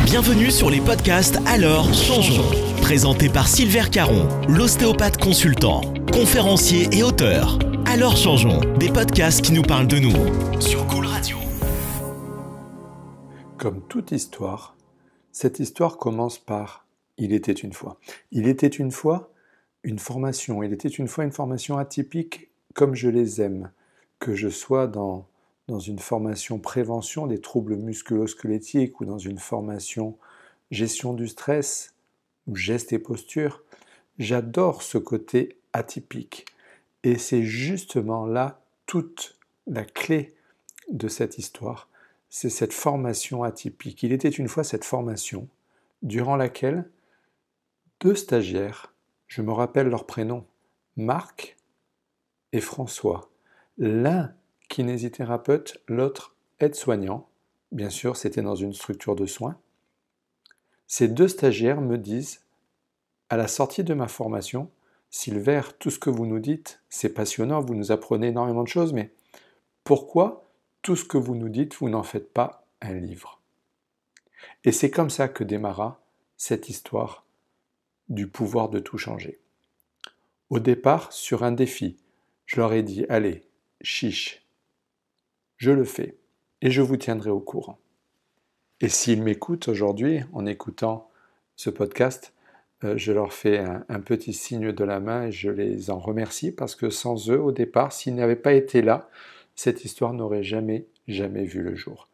Bienvenue sur les podcasts Alors Changeons. Présenté par Silver Caron, l'ostéopathe consultant, conférencier et auteur. Alors Changeons, des podcasts qui nous parlent de nous. Sur Cool Radio. Comme toute histoire, cette histoire commence par « Il était une fois ». Il était une fois une formation. Il était une fois une formation atypique comme je les aime. Que je sois dans une formation prévention des troubles musculo-squelettiques ou dans une formation gestion du stress ou gestes et postures, j'adore ce côté atypique. Et c'est justement là toute la clé de cette histoire, c'est cette formation atypique. Il était une fois cette formation durant laquelle deux stagiaires, je me rappelle leurs prénoms, Marc et François, l'un kinésithérapeute, l'autre aide-soignant, bien sûr c'était dans une structure de soins. Ces deux stagiaires me disent, à la sortie de ma formation, Silver, tout ce que vous nous dites, c'est passionnant, vous nous apprenez énormément de choses, mais pourquoi tout ce que vous nous dites, vous n'en faites pas un livre? Et c'est comme ça que démarra cette histoire du pouvoir de tout changer. Au départ, sur un défi, je leur ai dit, allez, chiche, je le fais et je vous tiendrai au courant. Et s'ils m'écoutent aujourd'hui, en écoutant ce podcast, je leur fais un petit signe de la main et je les en remercie parce que sans eux, au départ, s'ils n'avaient pas été là, cette histoire n'aurait jamais vu le jour.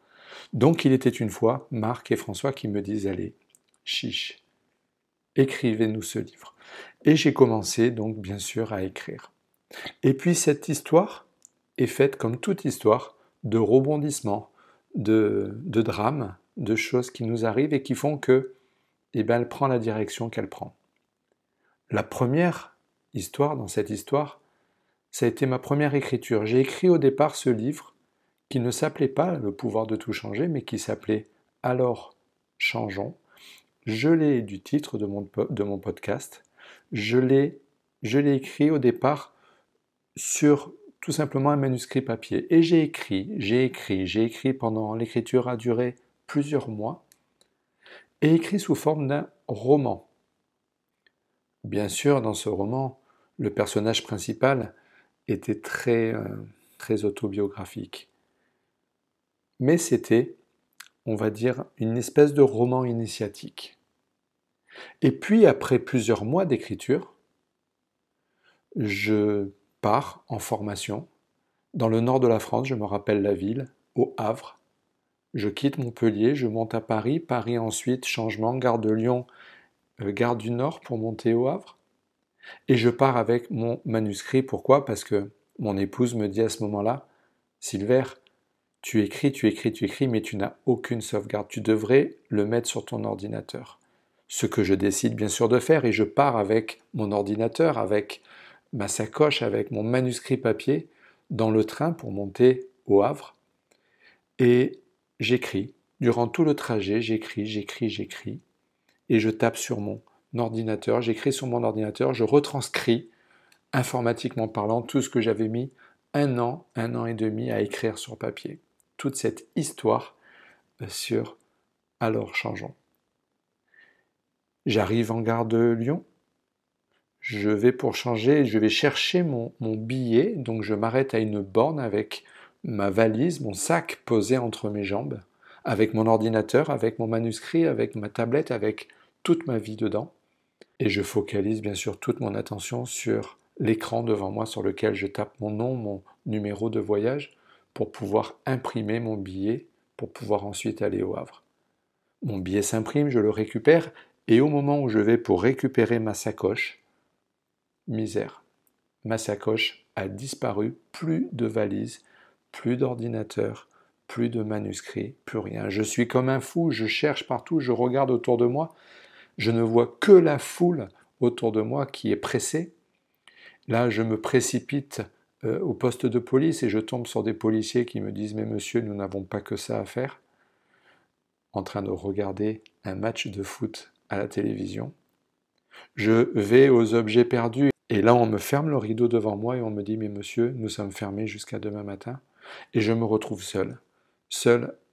Donc il était une fois Marc et François qui me disent, allez, chiche, écrivez-nous ce livre. Et j'ai commencé donc bien sûr à écrire. Et puis cette histoire est faite comme toute histoire de rebondissements, de drames, de choses qui nous arrivent et qui font que, elle prend la direction qu'elle prend. La première histoire dans cette histoire, ça a été ma première écriture. J'ai écrit au départ ce livre qui ne s'appelait pas Le pouvoir de tout changer, mais qui s'appelait Alors changeons. Je l'ai du titre de mon podcast. Je l'ai écrit au départ sur tout simplement un manuscrit papier. Et j'ai écrit pendant l'écriture a duré plusieurs mois et écrit sous forme d'un roman. Bien sûr, dans ce roman, le personnage principal était très autobiographique. Mais c'était, on va dire, une espèce de roman initiatique. Et puis, après plusieurs mois d'écriture, je pars en formation dans le nord de la France, je me rappelle la ville, au Havre. Je quitte Montpellier, je monte à Paris, Paris ensuite, changement, gare de Lyon, gare du Nord pour monter au Havre. Et je pars avec mon manuscrit. Pourquoi? Parce que mon épouse me dit à ce moment-là, Silver, tu écris, mais tu n'as aucune sauvegarde. Tu devrais le mettre sur ton ordinateur. Ce que je décide bien sûr de faire, et je pars avec mon ordinateur, avec ma sacoche, avec mon manuscrit papier, dans le train pour monter au Havre. Et j'écris. Durant tout le trajet, j'écris. Et je tape sur mon ordinateur, j'écris sur mon ordinateur, je retranscris, informatiquement parlant, tout ce que j'avais mis un an et demi à écrire sur papier. Toute cette histoire sur Alors changeons. J'arrive en gare de Lyon, je vais pour changer, je vais chercher mon billet, donc je m'arrête à une borne avec ma valise, mon sac posé entre mes jambes, avec mon ordinateur, avec mon manuscrit, avec ma tablette, avec toute ma vie dedans. Et je focalise bien sûr toute mon attention sur l'écran devant moi sur lequel je tape mon nom, mon numéro de voyage pour pouvoir imprimer mon billet, pour pouvoir ensuite aller au Havre. Mon billet s'imprime, je le récupère et au moment où je vais pour récupérer ma sacoche, misère, ma sacoche a disparu, plus de valise, plus d'ordinateur, plus de manuscrit, plus rien. Je suis comme un fou, je cherche partout, je regarde autour de moi, je ne vois que la foule autour de moi qui est pressée. Là, je me précipite au poste de police et je tombe sur des policiers qui me disent « Mais monsieur, nous n'avons pas que ça à faire », en train de regarder un match de foot à la télévision. Je vais aux objets perdus et là, on me ferme le rideau devant moi et on me dit « Mais monsieur, nous sommes fermés jusqu'à demain matin ». Et je me retrouve seul,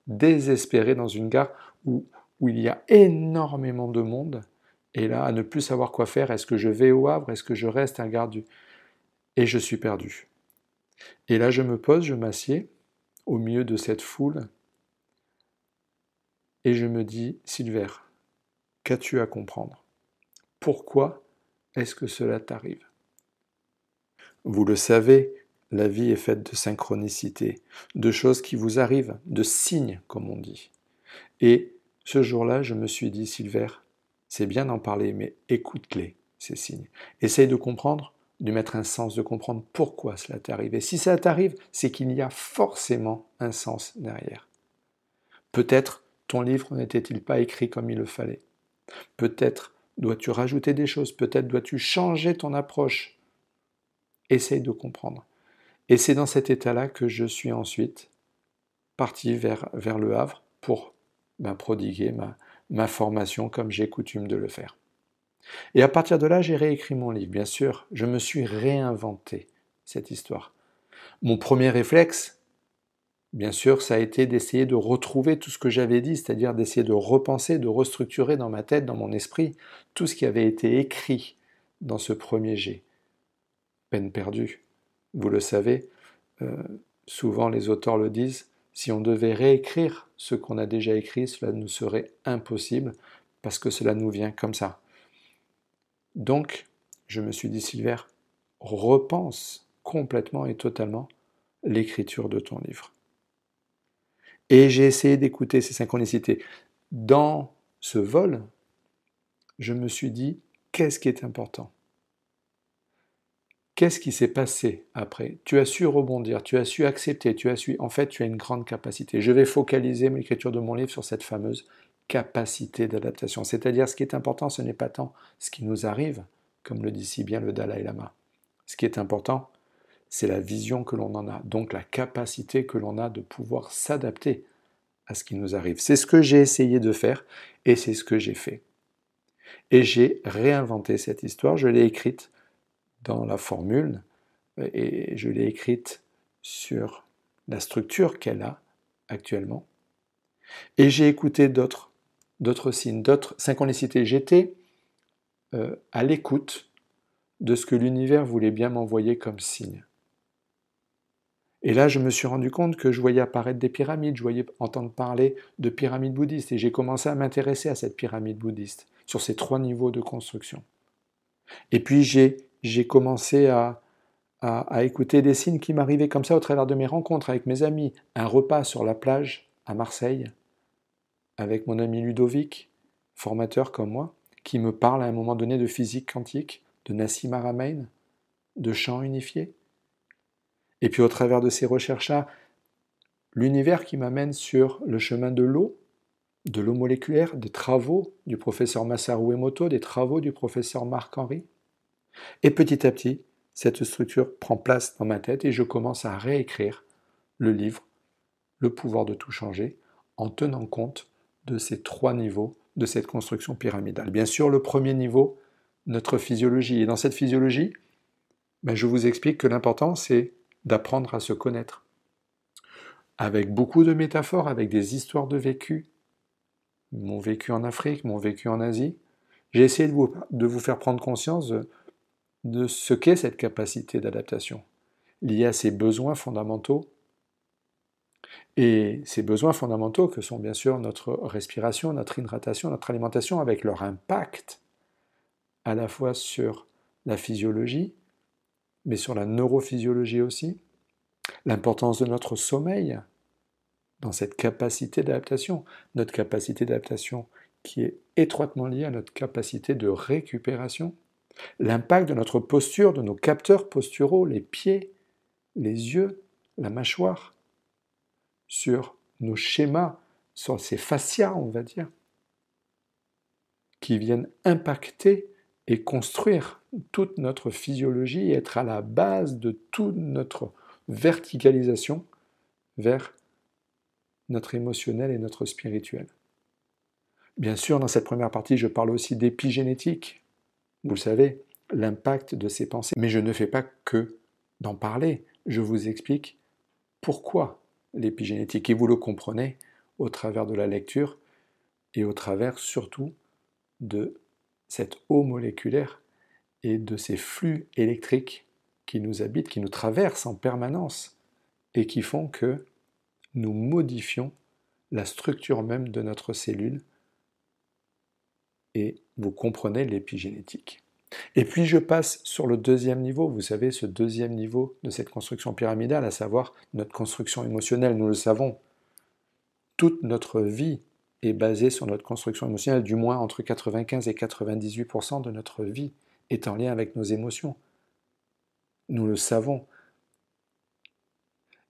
désespéré dans une gare où où il y a énormément de monde, et là, à ne plus savoir quoi faire, est-ce que je vais au Havre, est-ce que je reste à Gare du... Et je suis perdu. Et là, je me pose, je m'assieds au milieu de cette foule, et je me dis, Silver, qu'as-tu à comprendre? Pourquoi est-ce que cela t'arrive? Vous le savez, la vie est faite de synchronicité, de choses qui vous arrivent, de signes, comme on dit. Et ce jour-là, je me suis dit, Silver, c'est bien d'en parler, mais écoute-les, ces signes. Essaye de comprendre, de mettre un sens, de comprendre pourquoi cela t'arrive. Et si ça t'arrive, c'est qu'il y a forcément un sens derrière. Peut-être ton livre n'était-il pas écrit comme il le fallait. Peut-être dois-tu rajouter des choses, peut-être dois-tu changer ton approche. Essaye de comprendre. Et c'est dans cet état-là que je suis ensuite parti vers le Havre pour prodiguer ma formation comme j'ai coutume de le faire. Et à partir de là, j'ai réécrit mon livre. Bien sûr, je me suis réinventé cette histoire. Mon premier réflexe, bien sûr, ça a été d'essayer de retrouver tout ce que j'avais dit, c'est-à-dire d'essayer de repenser, de restructurer dans ma tête, dans mon esprit, tout ce qui avait été écrit dans ce premier jet. Peine perdue. Vous le savez, souvent les auteurs le disent, si on devait réécrire ce qu'on a déjà écrit, cela nous serait impossible parce que cela nous vient comme ça. Donc, je me suis dit, Silver, repense complètement et totalement l'écriture de ton livre. Et j'ai essayé d'écouter ces synchronicités. Dans ce vol, je me suis dit, qu'est-ce qui est important? Qu'est-ce qui s'est passé après? Tu as su rebondir, tu as su accepter, en fait, tu as une grande capacité. Je vais focaliser l'écriture de mon livre sur cette fameuse capacité d'adaptation. C'est-à-dire, ce qui est important, ce n'est pas tant ce qui nous arrive, comme le dit si bien le Dalai Lama. Ce qui est important, c'est la vision que l'on en a, donc la capacité que l'on a de pouvoir s'adapter à ce qui nous arrive. C'est ce que j'ai essayé de faire et c'est ce que j'ai fait. Et j'ai réinventé cette histoire, je l'ai écrite dans la formule et je l'ai écrite sur la structure qu'elle a actuellement. Et j'ai écouté d'autres signes, d'autres synchronicités. J'étais à l'écoute de ce que l'univers voulait bien m'envoyer comme signe. Et là, je me suis rendu compte que je voyais apparaître des pyramides, je voyais entendre parler de pyramides bouddhistes, et j'ai commencé à m'intéresser à cette pyramide bouddhiste, sur ces 3 niveaux de construction. Et puis j'ai commencé à écouter des signes qui m'arrivaient comme ça au travers de mes rencontres avec mes amis. Un repas sur la plage à Marseille, avec mon ami Ludovic, formateur comme moi, qui me parle à un moment donné de physique quantique, de Nassim Haramein, de champs unifiés. Et puis au travers de ces recherches-là, l'univers qui m'amène sur le chemin de l'eau moléculaire, des travaux du professeur Masaru Emoto, des travaux du professeur Marc-Henri. Et petit à petit, cette structure prend place dans ma tête et je commence à réécrire le livre, Le pouvoir de tout changer, en tenant compte de ces 3 niveaux de cette construction pyramidale. Bien sûr, le premier niveau, notre physiologie. Et dans cette physiologie, je vous explique que l'important, c'est d'apprendre à se connaître. Avec beaucoup de métaphores, avec des histoires de vécu, mon vécu en Afrique, mon vécu en Asie, j'ai essayé de vous faire prendre conscience de ce qu'est cette capacité d'adaptation, liée à ces besoins fondamentaux. Et ces besoins fondamentaux que sont bien sûr notre respiration, notre hydratation, notre alimentation, avec leur impact à la fois sur la physiologie, mais sur la neurophysiologie aussi, l'importance de notre sommeil dans cette capacité d'adaptation, notre capacité d'adaptation qui est étroitement liée à notre capacité de récupération, l'impact de notre posture, de nos capteurs posturaux, les pieds, les yeux, la mâchoire, sur nos schémas, sur ces fascias, on va dire, qui viennent impacter et construire toute notre physiologie et être à la base de toute notre verticalisation vers notre émotionnel et notre spirituel. Bien sûr, dans cette première partie, je parle aussi d'épigénétique. Vous le savez, l'impact de ces pensées. Mais je ne fais pas que d'en parler. Je vous explique pourquoi l'épigénétique. Et vous le comprenez au travers de la lecture et au travers surtout de cette eau moléculaire et de ces flux électriques qui nous habitent, qui nous traversent en permanence et qui font que nous modifions la structure même de notre cellule et vous comprenez l'épigénétique. Et puis je passe sur le deuxième niveau, vous savez, ce deuxième niveau de cette construction pyramidale, à savoir notre construction émotionnelle. Nous le savons, toute notre vie est basée sur notre construction émotionnelle, du moins entre 95 et 98% de notre vie est en lien avec nos émotions. Nous le savons.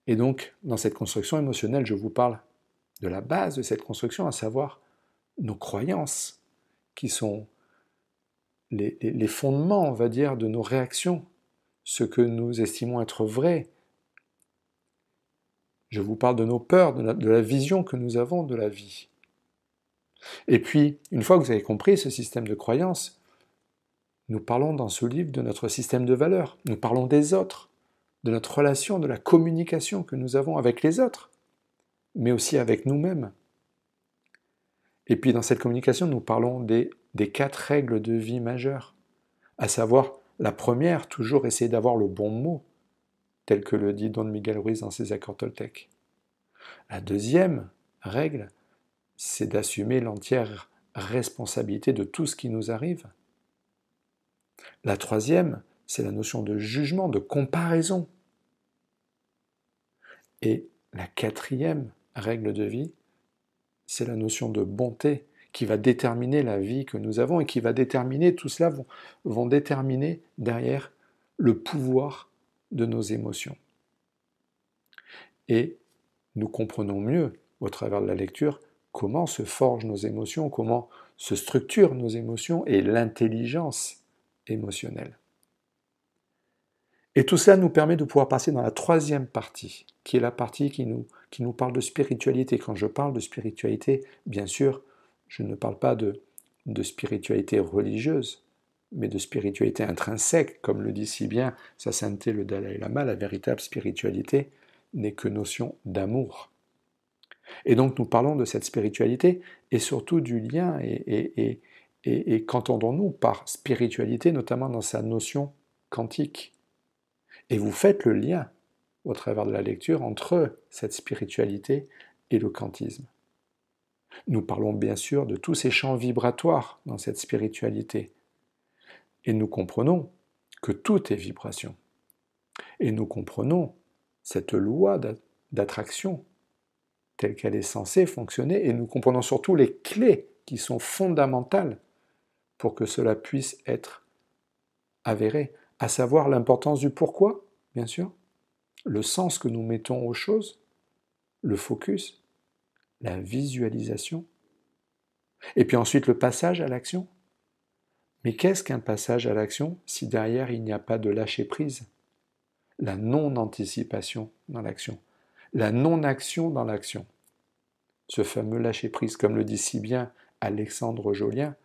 Et donc, dans cette construction émotionnelle, je vous parle de la base de cette construction, à savoir nos croyances, qui sont les fondements, on va dire, de nos réactions, ce que nous estimons être vrai. Je vous parle de nos peurs, de la vision que nous avons de la vie. Et puis, une fois que vous avez compris ce système de croyances, nous parlons dans ce livre de notre système de valeurs, nous parlons des autres, de notre relation, de la communication que nous avons avec les autres, mais aussi avec nous-mêmes. Et puis dans cette communication, nous parlons des 4 règles de vie majeures, à savoir la première, toujours essayer d'avoir le bon mot, tel que le dit Don Miguel Ruiz dans ses accords toltèques. La deuxième règle, c'est d'assumer l'entière responsabilité de tout ce qui nous arrive. La troisième, c'est la notion de jugement, de comparaison. Et la quatrième règle de vie, c'est la notion de bonté qui va déterminer la vie que nous avons et qui va déterminer, tout cela vont déterminer derrière le pouvoir de nos émotions. Et nous comprenons mieux, au travers de la lecture, comment se forgent nos émotions, comment se structurent nos émotions et l'intelligence émotionnelle. Et tout ça nous permet de pouvoir passer dans la troisième partie, qui est la partie qui nous parle de spiritualité. Quand je parle de spiritualité, bien sûr, je ne parle pas de spiritualité religieuse, mais de spiritualité intrinsèque, comme le dit si bien Sa Sainteté le Dalai Lama, la véritable spiritualité n'est que notion d'amour. Et donc nous parlons de cette spiritualité et surtout du lien, et qu'entendons-nous par spiritualité, notamment dans sa notion quantique. Et vous faites le lien, au travers de la lecture, entre cette spiritualité et le quantisme. Nous parlons bien sûr de tous ces champs vibratoires dans cette spiritualité. Et nous comprenons que tout est vibration. Et nous comprenons cette loi d'attraction telle qu'elle est censée fonctionner, et nous comprenons surtout les clés qui sont fondamentales pour que cela puisse être avéré, à savoir l'importance du pourquoi, bien sûr, le sens que nous mettons aux choses, le focus, la visualisation, et puis ensuite le passage à l'action. Mais qu'est-ce qu'un passage à l'action si derrière il n'y a pas de lâcher-prise? La non-anticipation dans l'action, la non-action dans l'action. Ce fameux lâcher-prise, comme le dit si bien Alexandre Jolien,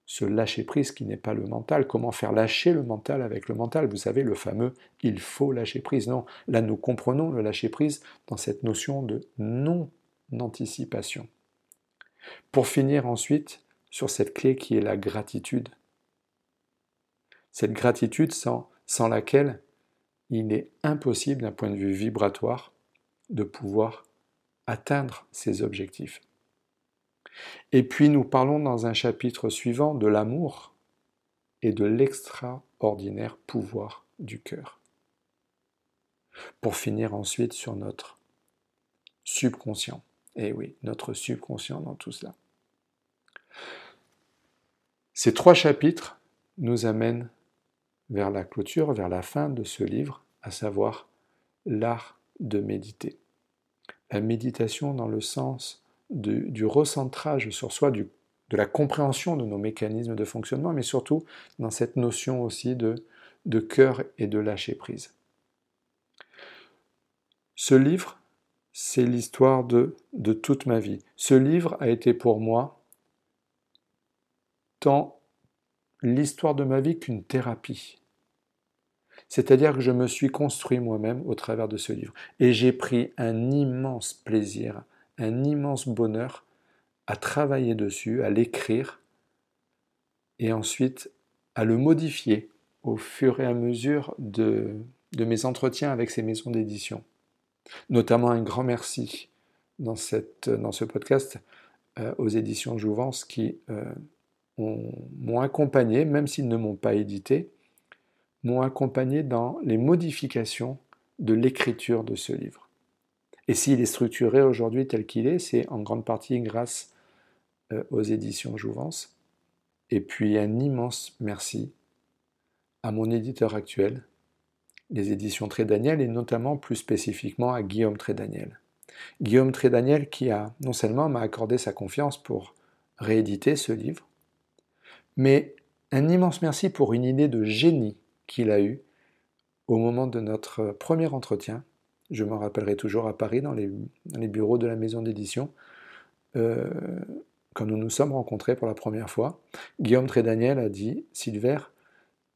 ce lâcher-prise qui n'est pas le mental. Comment faire lâcher le mental avec le mental? Vous savez, le fameux « il faut lâcher prise ». Non, là nous comprenons le lâcher-prise dans cette notion de non-anticipation. Pour finir ensuite sur cette clé qui est la gratitude. Cette gratitude sans laquelle il est impossible d'un point de vue vibratoire de pouvoir atteindre ses objectifs. Et puis nous parlons dans un chapitre suivant de l'amour et de l'extraordinaire pouvoir du cœur. Pour finir ensuite sur notre subconscient. Et oui, notre subconscient dans tout cela. Ces 3 chapitres nous amènent vers la clôture, vers la fin de ce livre, à savoir l'art de méditer. La méditation dans le sens du recentrage sur soi, de la compréhension de nos mécanismes de fonctionnement, mais surtout dans cette notion aussi de cœur et de lâcher-prise. Ce livre, c'est l'histoire de toute ma vie. Ce livre a été pour moi tant l'histoire de ma vie qu'une thérapie. C'est-à-dire que je me suis construit moi-même au travers de ce livre. Et j'ai pris un immense plaisir, un immense bonheur à travailler dessus, à l'écrire, et ensuite à le modifier au fur et à mesure de mes entretiens avec ces maisons d'édition. Notamment un grand merci dans ce podcast aux éditions Jouvence qui m'ont accompagné, même s'ils ne m'ont pas édité, m'ont accompagné dans les modifications de l'écriture de ce livre. Et s'il est structuré aujourd'hui tel qu'il est, c'est en grande partie grâce aux éditions Jouvence. Et puis un immense merci à mon éditeur actuel, les éditions Trédaniel, et notamment plus spécifiquement à Guillaume Trédaniel. Guillaume Trédaniel qui non seulement m'a accordé sa confiance pour rééditer ce livre, mais un immense merci pour une idée de génie qu'il a eue au moment de notre premier entretien. Je m'en rappellerai toujours à Paris, dans les bureaux de la maison d'édition, quand nous nous sommes rencontrés pour la première fois. Guillaume Trédaniel a dit « Silver,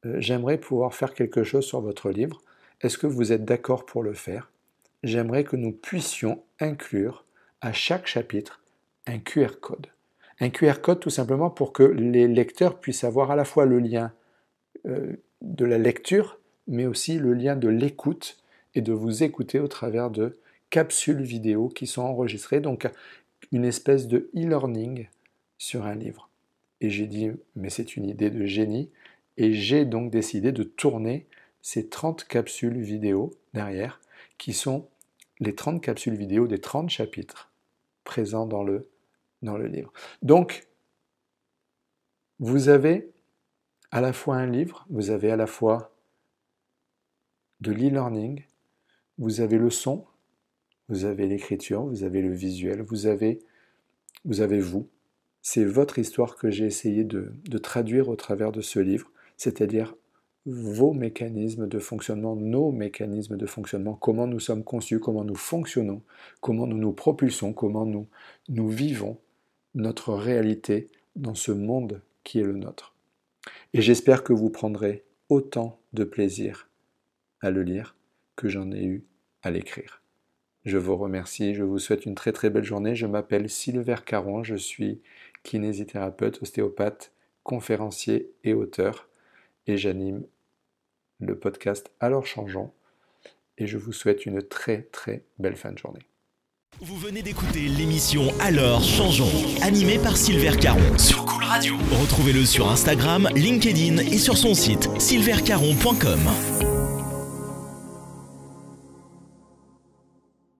j'aimerais pouvoir faire quelque chose sur votre livre. Est-ce que vous êtes d'accord pour le faire ? J'aimerais que nous puissions inclure à chaque chapitre un QR code. Un QR code tout simplement pour que les lecteurs puissent avoir à la fois le lien de la lecture, mais aussi le lien de l'écoute et de vous écouter au travers de capsules vidéo qui sont enregistrées, donc une espèce de e-learning sur un livre. Et j'ai dit, mais c'est une idée de génie, et j'ai donc décidé de tourner ces 30 capsules vidéo derrière, qui sont les 30 capsules vidéo des 30 chapitres présents dans le livre. Donc, vous avez à la fois un livre, vous avez à la fois de l'e-learning, vous avez le son, vous avez l'écriture, vous avez le visuel, vous avez vous. C'est votre histoire que j'ai essayé de traduire au travers de ce livre, c'est-à-dire vos mécanismes de fonctionnement, nos mécanismes de fonctionnement, comment nous sommes conçus, comment nous fonctionnons, comment nous nous propulsons, comment nous vivons notre réalité dans ce monde qui est le nôtre. Et j'espère que vous prendrez autant de plaisir à le lire que j'en ai eu à l'écrire. Je vous remercie, je vous souhaite une très très belle journée. Je m'appelle Silver Caron, je suis kinésithérapeute, ostéopathe, conférencier et auteur. Et j'anime le podcast Alors Changeons. Et je vous souhaite une très très belle fin de journée. Vous venez d'écouter l'émission Alors Changeons, animée par Silver Caron sur Cool Radio. Retrouvez-le sur Instagram, LinkedIn et sur son site silvercaron.com.